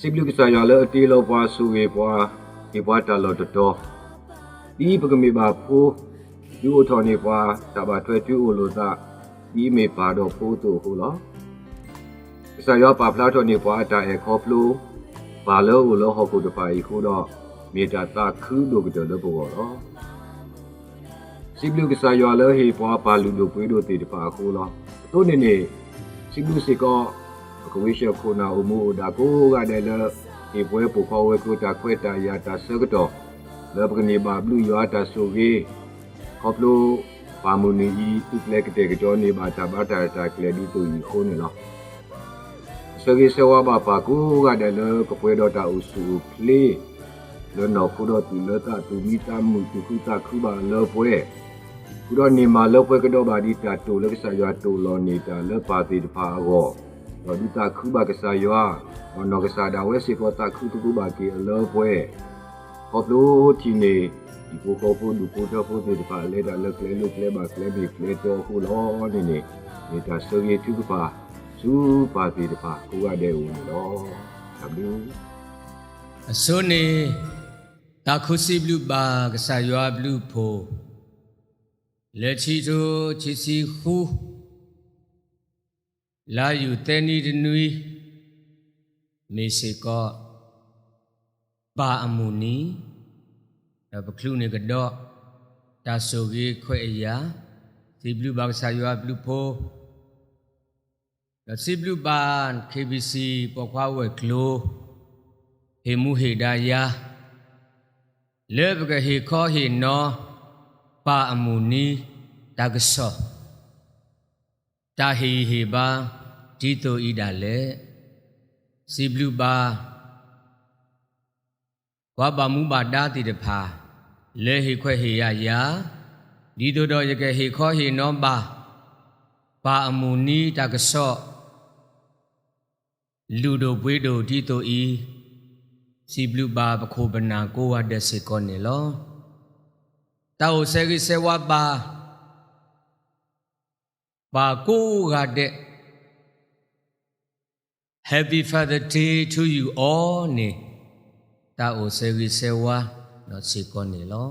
Siblu saya le tilo pa suwe pa ipa talo to di pagami ba phu yu thoni pa ta ba thwe tu lo ta di me pa do phu tu hu lo saya pa phla thoni pa ta e kho plu ba lo lo ho ku de pa i khu do me ta ta khu do ke de bo lo Siblu saya le he pa lu do pui do ti de pa khu lo to ne Siblu se ko ko we she ko na o mu da ko ga de le e pwe pu kho we ko ta khwe ta ya ta se ko to le pagani ba blu yo ta so ge kho plu pa mu ni i tu le ke te ke jo ni ba ta kle di tu i kho ni lo se ge se wa ba pa ko ga de le ko pwe do ta u su kle le no ko do tu le ta tu mi ta mu tu ku ta khu ba le pwe ku do ni ma le pwe ke do ba di ta tu le ke sa yo tu lo ni ta le pa ti de pa go do di ta khu ba ke sa yo no ke sa da we se ko ta khu tu ba ke le pwe ko plu ti ni di ko ko pu du ko to pu de pa le da le kle lu kle ba kle bi kle to hu lo ni ta so ye tu pa su pa ti de pa ko ga de u ni lo w Asone takusi blue ba kasaywa blue po lechi to chisi hu la yu teni de nui me se ko ba amuni da baklu ne ga do ta so ge khwe aya si blue ba kasaywa blue po da si blue ba KBC ပေါ်ခွားဝဲကလိုဟေမှုဟေဒါယာလေဘကဟေခောဟေနောပါအမှုနီတကဆောတာဟေဟေဘာဒီတိုဣဒါလေစီဘလူဘာဝါပါမှုပါတာတိတဖာလေဟေခွဲဟေယယာဒီတိုတော်ယကဟေခောဟေနောပါအမှုနီတကဆောလူတို့ဘွေးတို့ဒီတိုဤစီဘလူဘာပခိုပနာကိုဝတ်တဲ့စေကောနေလောတောက်ဆေကိဆေဝပါကိုကတဲ့ Happy Father Day to you all နေတောက်ဆေကိဆေဝတော့စေကောနေလော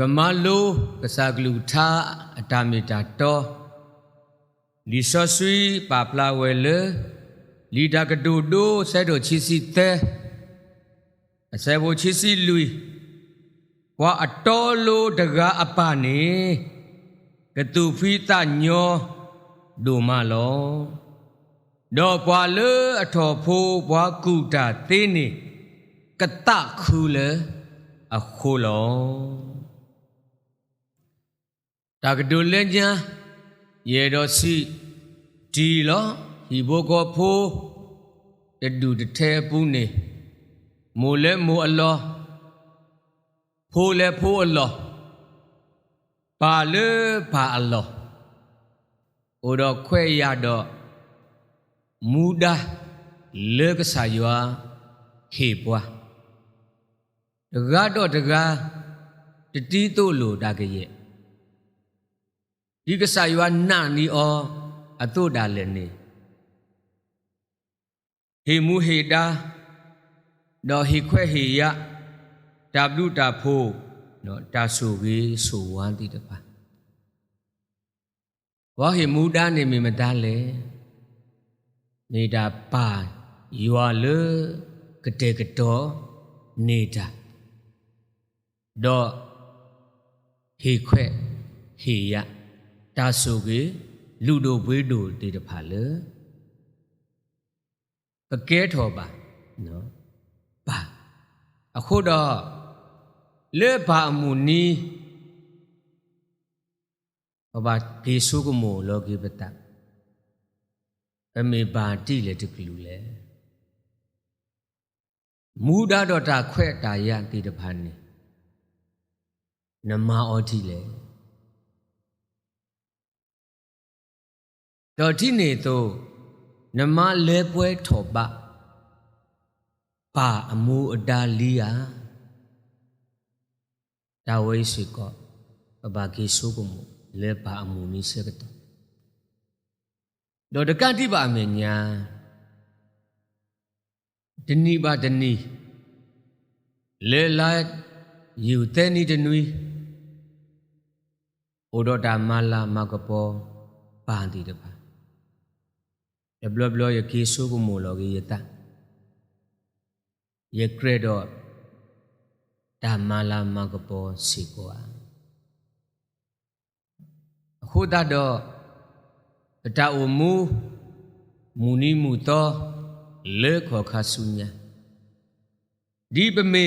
ကမလိုကစားကလူထာအတာမီတာတော့လီဆောဆွီပါပလာဝဲလေလီဒါကဒိုဒိုဆဲဒိုချီစီတဲအဆဲဘိုချီစီလူဝါအတော်လိုတကားအပနေကတူဖီတညောဒိုမလောဒေါ်ပွာလေအထော်ဖိုးဘွားကုတာသေးနေကတခုလေအခုလောတာကဒိုလဲညာရေတော်စီဒီလောဒီဘကောဖိုးတတူတထဲပူးနေမိုလဲမိုအလောဖိုးလဲဖိုးအလောပါလေပါအလောဩတော့ခွဲရတော့မူဒါလေကဆာယွာဟေပွားတကားတော့တကားတတိတို့လိုတာကရဲ့ဒီကဆာယွာနာနီအောအတုဒါလည်းနေဟေမှုဟေတာဒေါ်ဟေခွဲဟေယတာဘလူတာဖိုးနော်တာဆူကြီးဆူဝမ်းတိတပါဝါဟေမူဒါနေမီမတားလေနေတာပါယွာလေကတဲ့ကတော့နေတာဒေါ်ဟေခွဲဟေယတာဆူကြီးလူတို့ဘွေးတို့တိတပါလေပကဲထော်ပါနော်ပါအခုတော့လေဘာမူနီဘာကေဆုကမိုလောကေပတအမေဘာတိလေတကလူလေမူဒါတော့တာခွဲ့တာရတိတဖာနေနမအောတိလေတော်တိနေတော့နမလဲပွဲထော်ပါအမှုအတားလီယာတာဝိစီကောဘာကေဆုကမိုလဲပါအမှုနီစကတော့ဒေါ်တကတိပါမညာ Dini ba dini. Le lai yu teni denui. Odo da mala magapo pandi depa. E blo ye kisu ku mo lo gi yeta. Ye credo da mala magapo sikoa. Khuda do ta umu muni muto le kho khasunya. Di beme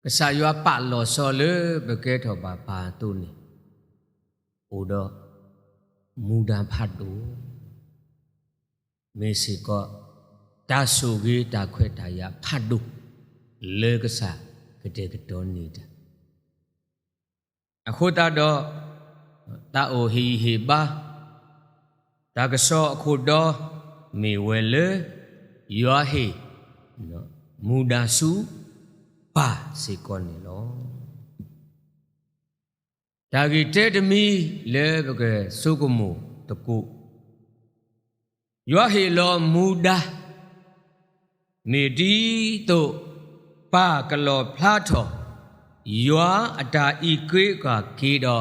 Kasaywa pa lo so le beke tho ba pa tu ni. Odo muda phadu. Mesi ko ta su gi ta khwe ta ya phadu. Le kasa kede kedo ni da. Akho ta do ta o hi ba. Ta kaso akho do me we le yo hi no muda su pa se kon ni lo. Dagi te demi le bage sukumu taku. Yo hi lo muda me di to pa kalo phlato yo ata ikwe ka ke do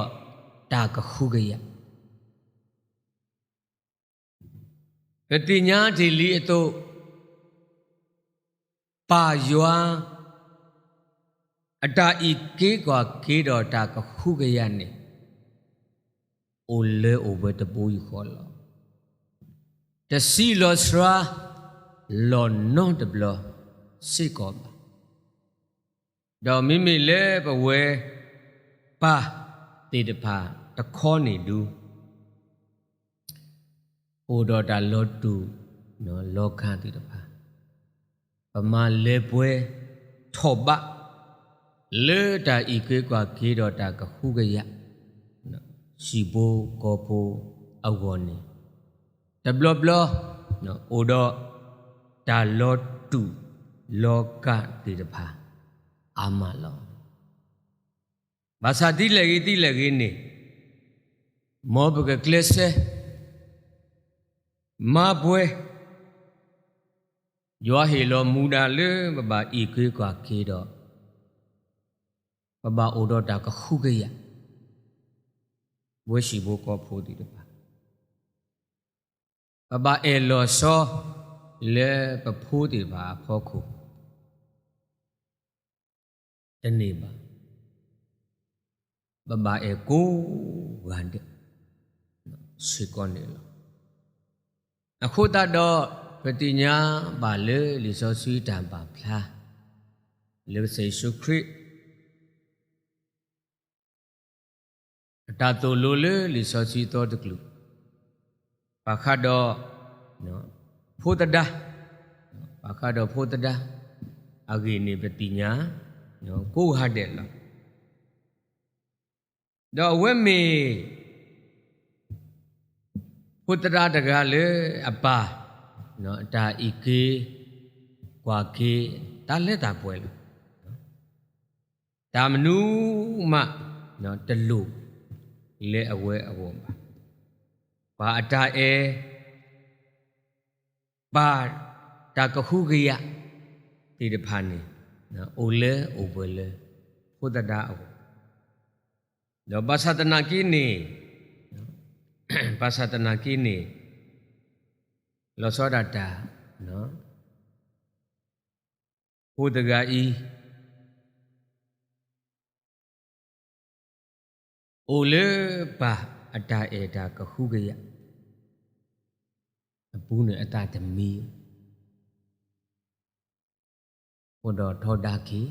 ta ka khu ga ya. Petinya dili itu pa yo Ada ike kwa kido ta ka khugaya ne ole over the boy kholo the sea lo sra lo no the blo si ko ba do mimi le ba we pa te de pha ta kho ni du odo ta lo tu no lo kha ti de pha ba ma le pwe tho ba Le da ike kwa kido da ka hugaya. Shibo kopo awoni. Da blo no odo da lo tu lo ka ti de pha amalo. Basa ti lagi ni. Mo bge klese ma bwe yo he lo muda le ba ike kwa kido Baba odo da ka khugaya we shi bo ko pho ti de ba Baba e lo so le pa pho ti ba pho khu tani ba Baba e ko gande si kon ni lo Akho ta do patinya ba le li so sui dan ba phla le sei su khri Ta to lo le li so si to de klu pa kha do no pho ta da pa kha do pho ta da agi ni patinya no ko ha de la do we me pho ta da ta ga le apa no ta ike kwa ke ta le ta pwe lo ta mnu ma no te lu le awe awomba ba ata e ba ta ka hugaya ti de phani na ole obele khudada aw do basatana ki ni basatana ki ni lo so data no hudaga I Ole ba ada eda ka hugaya Abu ne ata de mi Odo thoda ki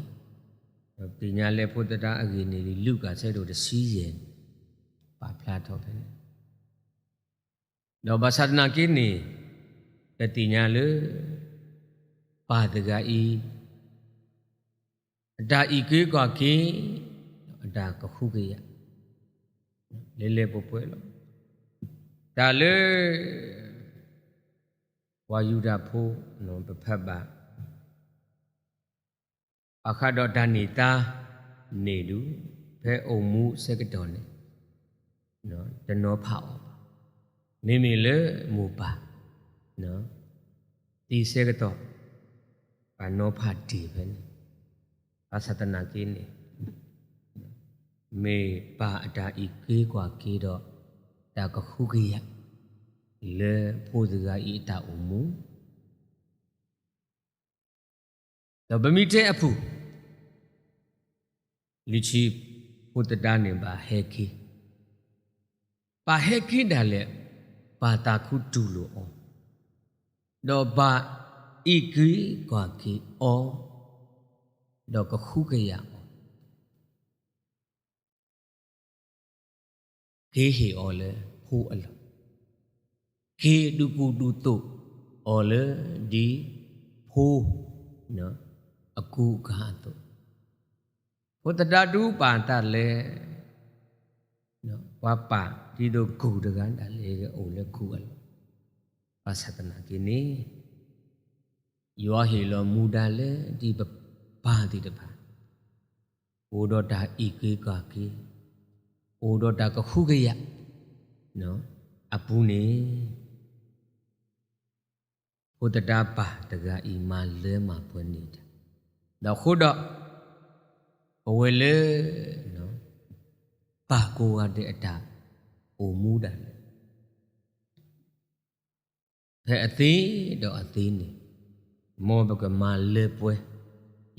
Pinya le photata agi ni lu ka sai do de si yen ba phla tho phe Do basatna ki ni Petinya le ba de ga I Ada ike ka ki Ada ka hugaya Lele popwe lo Ta le Wa yuda pho no baphat ba Akha do danita ne du phe omu sekadon ne no tano pha Mimi le mu pa no ဒီစေကတော့ဘာနောဖတ်ဒီပဲဘာသဒနာကင်းနေမေပါအတာဤကေးกว่าကေးတော့တာကခုကရလေဖို့စကားဤတာအမှုတော့ဗမိတဲ့အဖူလီချီဖို့တတာနေပါဟဲခေပါဟဲခေဒါလေပါတာခုတူလို့အောင်တော့ဘာဤကေးกว่าကေးအောင်တော့ကခုကရကေဟေအော်လေဖိုးအလကေဒုကူဒုတုအော်လေဒီဖိုးနော်အကူကားတုဘုတ္တတူပါတလေနော်ဝါပါဒီတို့ဂုတကန်တလေအိုလေကူအလပါသဒနာကိနေယောဟေလောမူတလေဒီဘာတိတပါဘိုးတော်တာဤကေကာကေအိုတော်တာကခုကရနော်အပူနေဘုဒ္ဓတာပါတကဤမာလဲမှာပွင့်နေတာတော့ခုတော့ဘဝလေနော်ပါကိုရတဲ့အတာအိုမူတာလေဖဲအသေးတော့အသေးနေမောဘကမာလဲပွဲ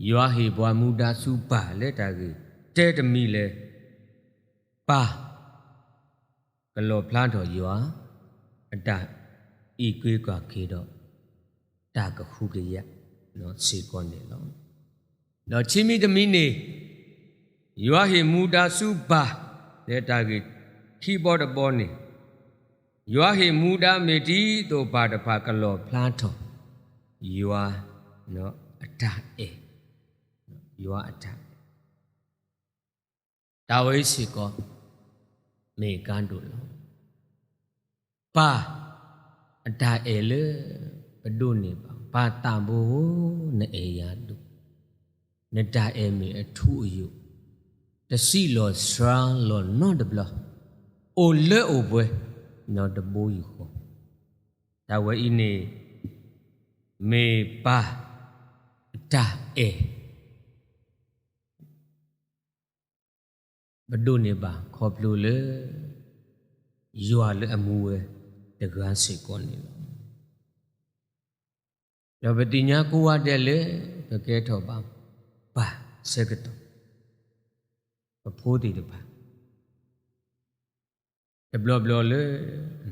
ယောဟေဘွားမူတာစုပါလက်တာကြီးတဲတမီလဲပါကလောဖလားတော်ယောအတဤကွေးကခေတော့တာကခုကရနော်စေကောနေလောတော့ချင်းမီတမီနေယောဟေမူတာစုပါလက်တာကြီးခီဘောတပေါ်နေယောဟေမူတာမေတီတို့ပါတဖာကလောဖလားတော်ယောနော်အတယောအတတာဝိစီကောမေကန်တို့လောပါအတာလေဘဒုနေပါတံဘောနေရတုနတာမေအထုအယုတစီလောစရာလောနော့ဒဘလအိုလေအိုပွဲနော်တဘိုးယူခေါ်တာဝဲဤနေမေပါအတာဘဒုနေပါခေါ်ပလူလေယွာလေအမှုဝဲတကန်းစိတ်ကောနေလောပတိညာကိုဝတဲ့လေတကဲထောပါပါစကတပဖိုးတီတပါတဘလဘလလေ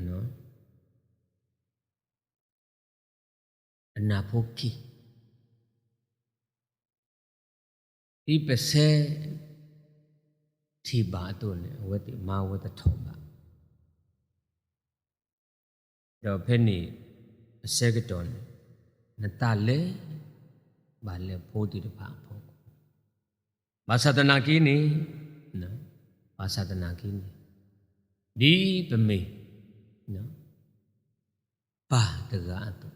နော်အနာဖိုကီဒီပစေทีบาตัวเนี่ยเวติมาเวตทอบาတော့ဖဲနေအစကတော်နတလေဘာလေဖိုးတီတပါဖို့ဘာသဒနာကင်းနေနော်ဘာသဒနာကင်းနေဒီပမေနော်ပါတကအတု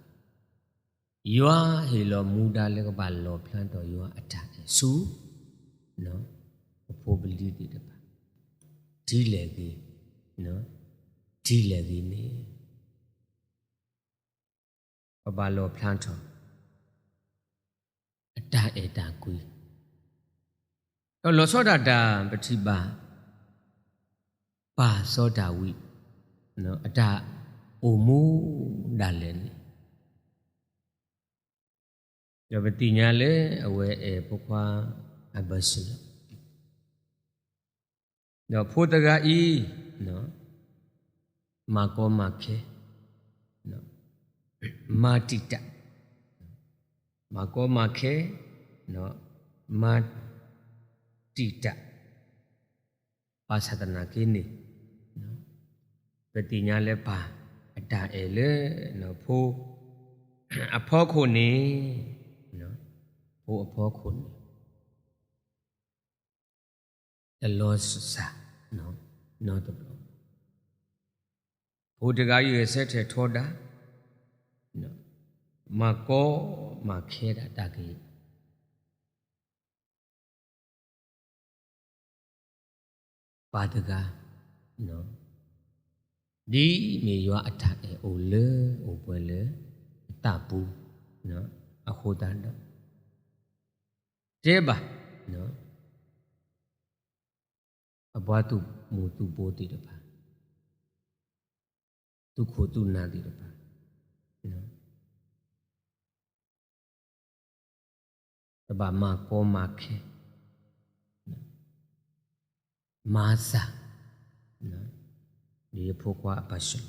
ယောဟေလောမူတာလေကဘာလောဖလန်တော်ယောအတာဆူနော်ဖို့ပလီတိတပါဒီလေကြီးနော်ဒီလေကြီးနေဘာလောဖလန်တော်အတာကွီတော့လောစောတာပတိပါပါစောတာဝိနော်အတာအိုမူဒါလည်းနေရပတိညာလေအဝဲပုခွာအဘဆူတော့ဖို့တကဤနော်မာကောမခေနော်မာတိတမာကောမခေနော်မာတိတပါသဒနာကိနေနော်ပတိညာလည်းပါအတာလေနော်ဖို့အဖောခုနေနော်ဖို့အဖောခုနေတလောစာနော်နော်တော့ဘုဒ္ဓဂါရဲ့ဆက်ထဲထောတာနော်မကောမခဲတာတကေပါဒကနော်ဒီမြေရွာအထအိုလေအိုပွဲလေအတပူ နော်အခုတန်တော့တဲပါနော်အဘွားသူမူသူပိုးတည်တယ်ပါသူခိုသူနာတည်တယ်ပါနော်တဘာမကောမခဲမာစာနော်ဒီဖို့ကွာအပတ်ရှင်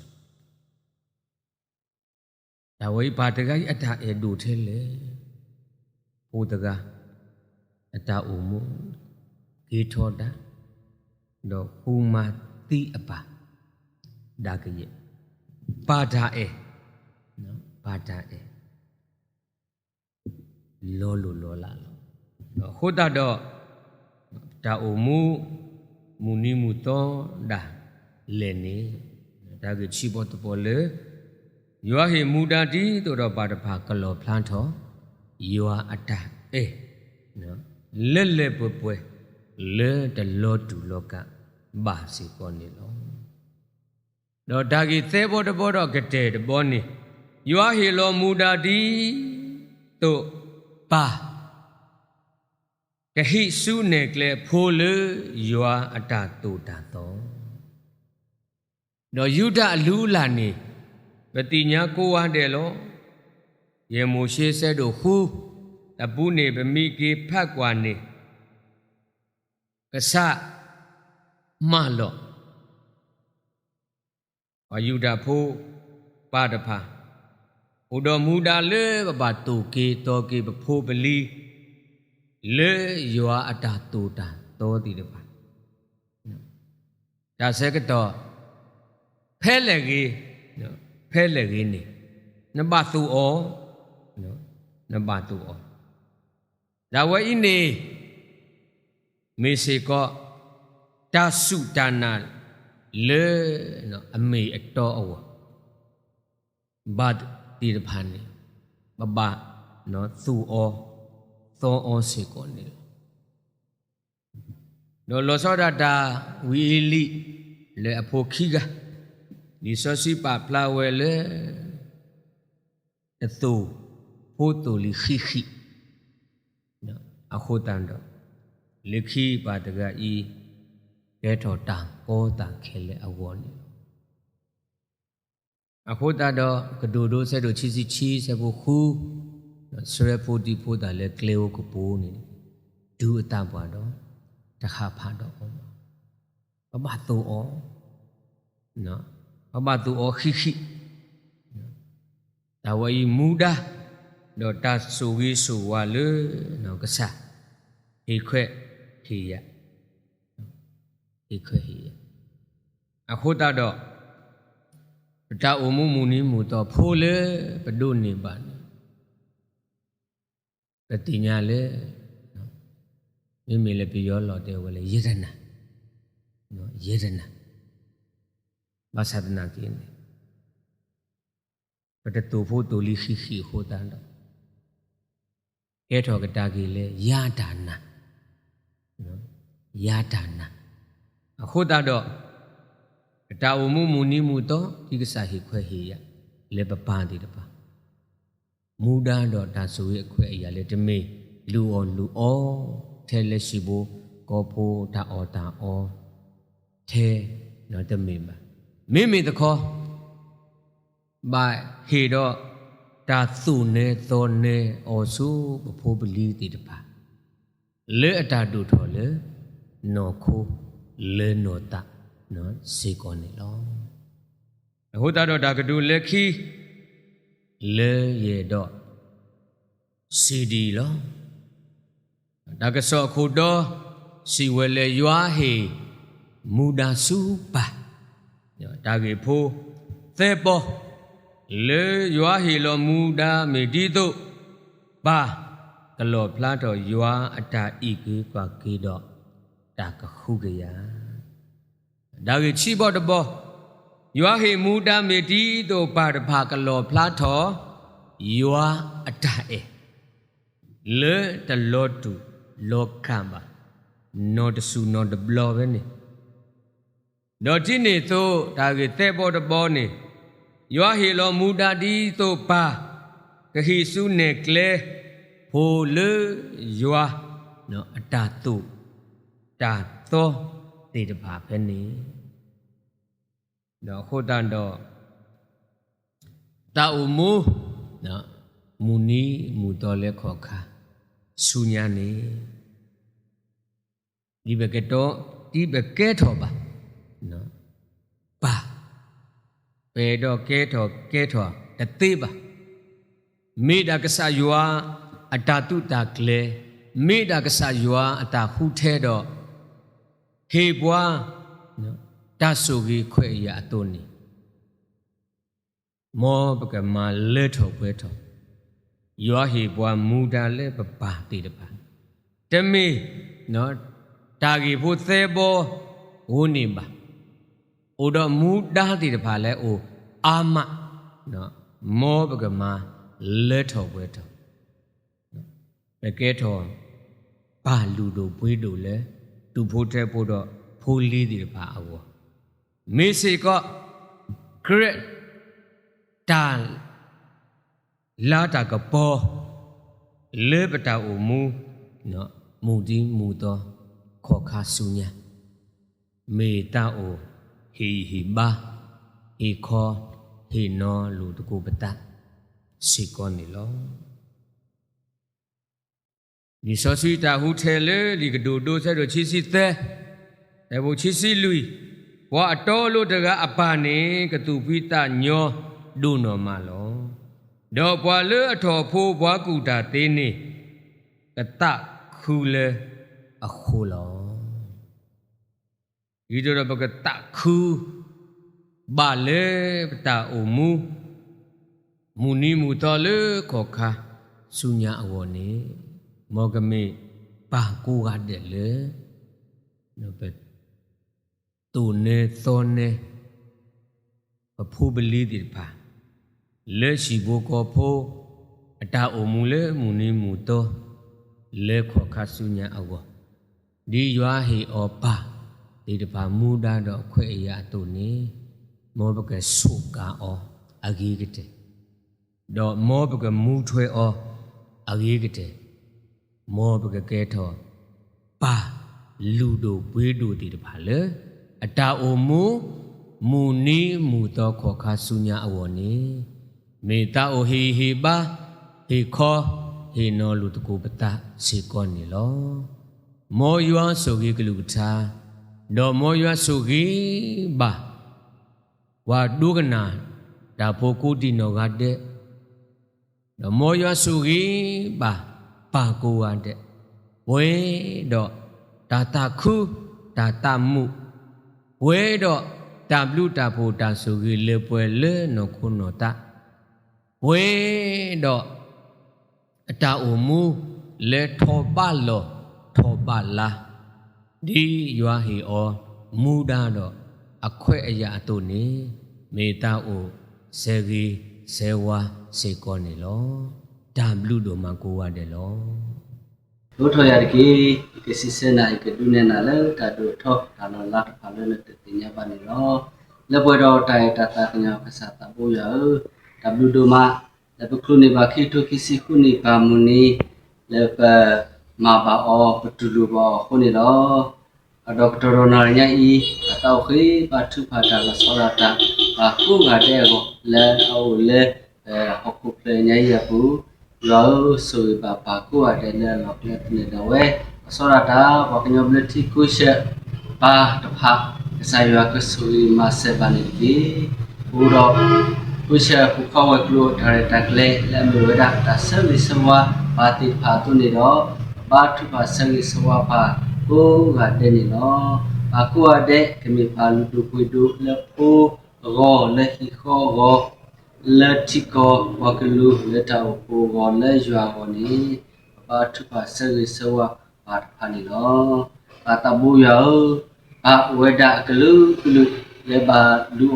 ဒါဝိပါတကကြီးအတာအေဒူထဲလေဟိုတကအတာအုံမူဂေထောတာတော့ဟူမာတိအပါဒါကရဲ့ပါဒါအေနော်ပါဒါအေလောလိုလောလာလောတော့ဟိုတာတော့တာအုံမူမူနီမူတော့ဒါလဲနေဒါကချီပေါ်တပေါ်လေယောဟေမူတာတီတို့တော့ပါတဖာကလောဖလန်းထောယောအတာအေနော်လက်လက်ပွဲပွဲလဲတလောတူလောကဘာစီပေါ်နေလောတော့ဒါကြီးသဲဘောတဘောတော့ကတဲ့တဘောနေယောဟေလောမူတာတီတို့ပါကဟိစုနေကလေဖိုးလေယောအတာတူတာတော့တော့ယုဒအလူလာနေပတိညာကိုဝတဲ့လောယေမိုရှိဆဲတို့ဟူတပူနေဗမိကေဖတ်ကွာနေကဆမလောအယုဒဖို့ပါတဖာဥတော်မူတာလေပတူကေတောကေပဖိုးပလီလေယောအတာတူတာတောတိတပါဒါဆဲကတော့ဖဲလေကြီးနော်ဖဲလေကြီးနေနဘသူဩနော်နဘသူဩဒါဝဲဤနေမေစေကောတဆုဒါနာလေနော်အမေအတော်အဝဘတ်တိရဖန်နေဘဘနော်သူဩသောဩစေကောနေနော်လောစောဒတာဝီလီလေအဖို့ခိကဒီစောစီပါပလာဝဲလေအတူဖို့တူလီခိခိနော်အခုတန်တော့လေခိပါတကဤကဲထော်တန်ကောတန်ခဲလေအဝေါ်နေအခုတတော့ကဒိုဒိုဆက်တို့ချီစီချီဆက်ဖို့ခူစရဖို့ဒီဖို့တာလေကလေကိုကပိုးနေဒူအတပွားတော့တခါဖတ်တော့ဘဘတူဩနော်ဘဘတူဩခိခိဒါဝီမူဒါတော့တဆူဝီဆူဝါလေနော်ကစားဟိခွဲ့ဟိယဟိခွဲ့ဟိယအခုတတော့တာအုံမူမူနီမူတော့ဖိုးလေဘဒုနေပါနေပတိညာလေနော်မိမိလည်းပြောလော်တယ်ဝလေယေဒနာနော်ယေဒနာဘာသာဒနာကင်းပတတူဖို့တူလီခိခိဟိုတန်တော့ကဲထော်ကတာကြီးလေယာဒါနာနော်ယာဒါနာအခုတတော့တာဝမှုမူနီမူတော့ဒီကစားဟိခွဲဟိယလေပပန်ဒီတပါမူဒါတော့ဒါဆိုရအခွဲအရာလေတမေလူအောထဲလက်ရှိဖို့ကောဖို့ဒါအောတာအောထဲနော်တမေပါမိတခေါ်ဘာဟေတော့ဒါသူနေသောနေအောစုဘဖိုးပလီတိတပါလေအတာတူထော်လေနော်ခိုးလေနော်တာနော်စေကောနေလောအခုတတော့ဒါကတူလက်ခီလေရတော့စီဒီလောဒါကစောခုတော့စီဝဲလေရွာဟေမူဒါစုပါဒါကေဖိုးသဲပေါ်လေရွာဟေလောမူဒါမေဒီတို့ပါကလောဖလားတော်ရွာအတာဤကေကွာကေတော့ဒါကခုကရဒါကေချိဘောတဘောရွာဟေမူဒါမေဒီတို့ပါတဖာကလောဖလားတော်ရွာအတာအေလေတလောတူလောကံပါနောတဆူနောတဘလောပဲနေတော့ဒီနေသို့ဒါကေတဲ့ဘောတဘောနေရွာဟေလောမူတာဒီသို့ပါ ကဟိစုနေကလေဟိုလေယွာနော်အတာတုတာသောတေတပါပဲနေနော်ခိုတန်တော့တာဥမူနော်မူနီမူတော်လဲခေါ်ခါဆူညာနေဒီဘကတော့ဒီဘကဲထော်ပါနော်ပါပေတော့ကဲထော်တသေးပါမေဒါကဆာယွာအတာတုတာကလေမေဒါကဆာယွာအတာဟုထဲတော့ဟေဘွားနော်တဆုကြီးခွဲ့ရအတုန်နေမောပကမလဲထော်ပွဲထော်ယောဟေဘွားမူတာလဲပပါတိတပါတမေနော်တာဂီဖို့သဲဘောဝုန်နေပါအိုတော့မူတာတိတပါလဲအိုအာမနော်မောပကမလဲထော်ပွဲထော်ဘကဲထော်ဘာလူတို့ဘွေးတို့လဲသူဖို့တဲ့ဖို့တော့ဖိုးလေးတိတပါအောမေစေကဂရက်တာလာတာကပေါ်လေပတာအမူနော်မူဒီမူတော့ခေါ်ခါဆုညာမေတာအိုဟီဘာဟီခေါ်ဟီနောလူတကူပတာစီကောနေလောဒီစောစီတာဟုထဲလေဒီကဒိုဒိုဆက်တော့ချီစီတဲ့ဘုချီစီလူဝါအတော်လို့တကအပနေကတူပိတညောဒုနောမလောတော့ဘွာလေအထော်ဖိုးဘွားကူတာသေးနေကတခူလေအခုလောဒီတော့ဘကတခူဘာလေပတာအမူမူနီမူတော်လေခေါ်ခါဆုညာအဝနေမောကမေပါကူရတဲ့လေနော်ပဲတူနေသောနေအဖိုးပလီတိပါလက်ရှိဘကောဖိုးအတာအမူလေမူနီမူတော်လေခေါ်ခါဆုညာအဝဒီရွာဟေဩပါဒီတပါမူတာတော့အခွဲ့အရာတူနေမောဘကဆုကာဩအဂီကတဲ့တော့မောဘကမူထွဲဩအဂီကတဲ့မောဘကကဲထောပါလူတို့ဘွေးတို့ဒီတပါလေအတာအမူမူနီမူတော်ခေါ်ခါဆုညာအဝနေမေတာအိုဟီဘာဟီခေါ်ဟီနောလူတကူပတာစေကောနေလောမောယွာဆိုကြီးကလူတာတော့မောယွာဆိုကြီးဘာဝါဒုကနာဒါဖို့ကိုတီနောကတဲ့တော့မောယွာဆိုကြီးဘာပါကိုဝတဲ့ဝဲတော့ဒါတာခုဒါတာမှုဝဲတော့တဘလူတာဖို့တာဆိုကြီးလေပွဲလေနော်ခုနော်တာဝဲတော့အတာအမူလေထောပါလောထောပါလာဒီရွာဟီဩမူဒါတော့အခွဲ့အရာအတုနေမေတာအိုဇေဂီဇေဝါစေကောနေလောဒါဘလူတို့မှာကိုရတယ်လောလို့ထော်ရကေကစီစနာကဒုနေနာလဲတာတို့ထောဒါနလာဖာလဲတဲ့တင်ညာပါနေလောလက်ပွဲတော့တိုင်တတာကညာဖဆတာပိုရဒါဘလူတို့မှာလက်ပခုနေပါခိတိုခိစီခုနေပါမူနီလက်ပမာပါအောပတူလူပါခုနေလောဒေါက်တာရိုနာညာဤတောက်ခေပါထုဖာတာလဆောရတာအခုငါတဲ့ကိုလဲအိုလဲဟခုပလေညာရပူလောဆိုပါကိုရတယ်လဲလောကလက်နေတော့ဝဲဆောရတာဘာကညဘလက်တီကုရှပါတဖာဆိုင်ရွာကဆူမဆေပါနေဒီဘူတော့ကုရှပူခေါ်ဝဲကလို့ဒါရတာကလေးလက်မဝဲတာဆယ်လီဆဝါပါတိဖာတုနေတော့ဘာထုပါဆယ်လီဆဝါပါကိုကတဲ့နေနော်ဘာကိုရတဲ့ကမေပါလူတို့ကိုတို့လက်ဖိုးရောလက်ဟီခေါ်ရောလက်တီကောဝကလူလက်တောက်ပိုရောလက်ရွာရောနေဘာထုပါဆယ်လီဆဝါပါဖာနေနော်ဘာတဘူယောဝေဒကလူလေဘာလူ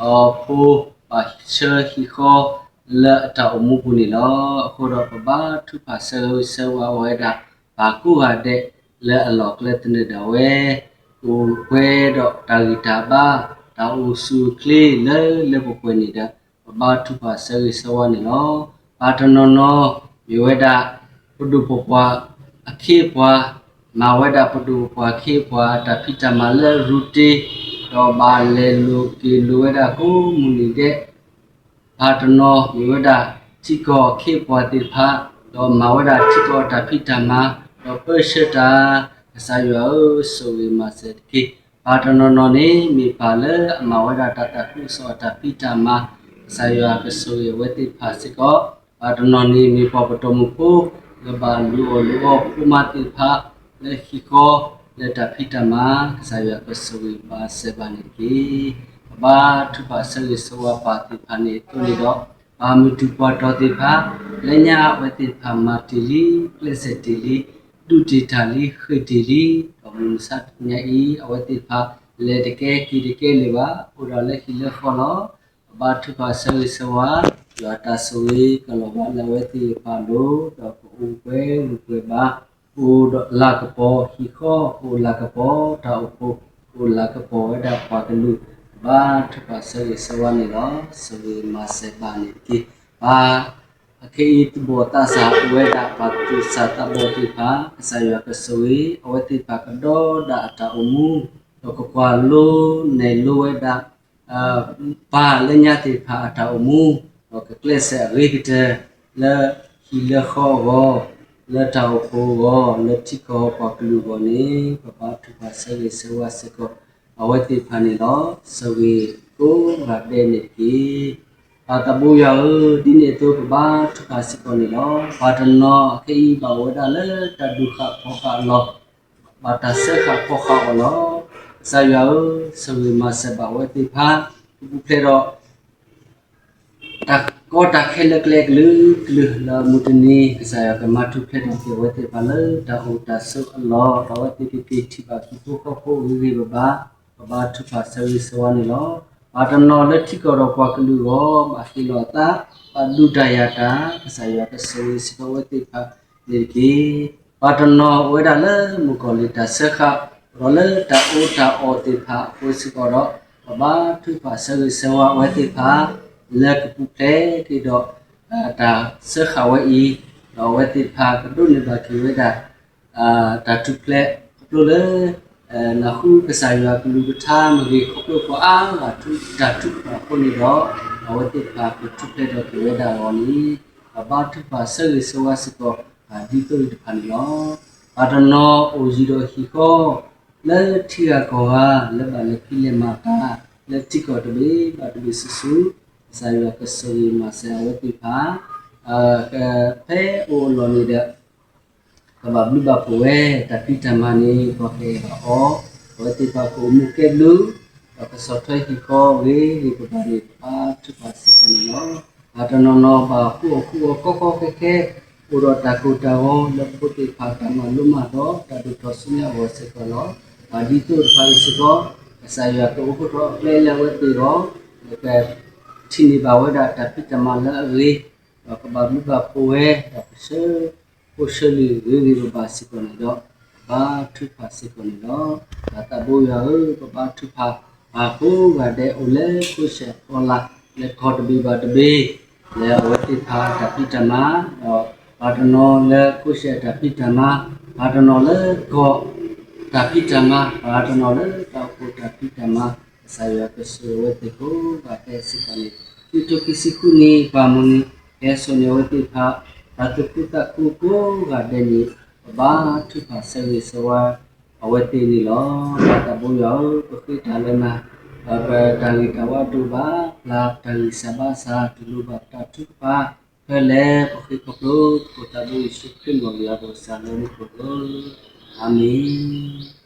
အောဖိုးပါရှေဟီခေါ်လက်တောက်မူပူနေလောအခုတော့ဘာထုပါဆယ်လီဆဝါဝေဒဘာကူဟာတဲ့လဲအလောကလက်တနေတဲ့ဝဲကိုဝဲတော့တာဂီတာဘာတာဥစုကလေးလဲဘပွေနေတာ ba thu pa se sawa ni lo ba tono no mi weda pudu popwa akhe pwa ma weda pudu popwa akhe pwa ta phita ma le ruti do ba le lu ki lu weda ko muni de ba tono mi weda chi ko akhe pwa ti pha do ma weda chi ko ta phita ma do pe shita sa yo so we ma se ki ba tono no ni mi pa le ma weda ta ta ku so ta phita ma sa yo ka so ye weti pha se ko ba tono ni mi pa pa to mu ko le ba lu o pu ma ti pha le hi ko le ta phita ma sa yo ka so we ba se ba ni ki ba thu pa se we so wa pa ti pha ni to ni do ba mi tu pa to ti pha le nya weti pha ma ti li ple se ti li du ti tha li khoi ti li to mu sat nya i aweti pha le de ke ki de ke le ba u da le hi le kho lo ba thu pa se we so wa yo ta so we ka lo ba le weti pha lo to u kwe ba u la ka po hi kho u la ka po ta u la ka po da pa ka lu ba thu pa se we so wa ni lo so we ma se ba ni ki ba ke it bo ta sa we da pa tu sa ta bo ti pa sa yo ka so we o ti pa ka do da ta umu to ko kwa lo ne lo we da pa le nya ti pa ta umu to ka kle se re ki te le hi le kho go le ta ko go le ti ko pa klu go ni pa thu pa se we so wa se ko o ti pa ni lo so we ko ga de ni ki ta bu ya di ne to ba thu ka si ko ni lo ba ta no ke i ba wa da le ta du kha pho kha lo ba ta se kha pho kha lo sa ya so we ma se ba wa ti pha bu phe ro ta ko ta khe le klek lu la mu ti ni sa ya ka ma thu phe do ke wa ti pa le ta o ta so lo ta wa ti ki thi ba ki to ko wi ba thu pa se we so wa ni lo ba ta no le thi ko ro kwa ka lu ro ma ki lo ta ba du da ya ta sa ya ka se we si ko wa ti pha ni ki ba ta no we da le mu ko le ta se kha ro le ta o ti pha ko si ko ro ba thu pa se we so wa wa ti pha le ka pu te ki do ta se kha wa i ro wa ti pha ka du ni ba ki we da ta thu ple ko le na khu ka sa ya ku lu tha ma ge ko ko a la thu ta thu pa ko ni do a wa ti pa ku thu ple do ki we da ro ni ba thu pa se we so wa se ko di to di phan lo ba ta no o ji do hi ko le thi ya ko ha le ba le ki le ma ta le ti ko de be ba de be su su sa ya ka so yi ma se wa ti pa ka pe o lo ni de ka ba blu ba ko we ta pi ta ma ni ko ke ba o wa ti pa ko mu ke lu ka so thai hi ko we hi ko ba ni pa thu pa si ko ni lo ba ta no ba ku ko ke u ro ta ku ta ho le pu ti pa ta ma lu ma do ta du tho su nya wo se ko lo ba di tu pa si ko sa ya ko ko ro le le wa ti ro le ka thi ni ba wa da ta pi ta ma la re ka ba blu ba ko we ta se ko se li re ba si ko ni do ba thu pa si ko ni lo ta bo ya ba thu pa ba ko ga de o le ko se ko la le ko de bi ba de be le wa ti pa ta pi ta ma ba ta no le ko se ta pi ta ma ba ta no le ko ta pi ta ma ba ta no le ta ko ta pi ta ma sa ya ko se wa ti ko ba ke si ka ni ti to ki si ku ni ba mu ni ke so ne wa ti pa ta tu ku ta ku ko ga de ni ba thu pa se we so wa a wa ti ni lo ba ta bo yo ko ki ta le ma ba ta li ta wa tu ba la ta li sa ba sa tu lu ba ta thu pa ke le ko ki ko lo ko ta bo su ki mo ya do sa le ni ko amen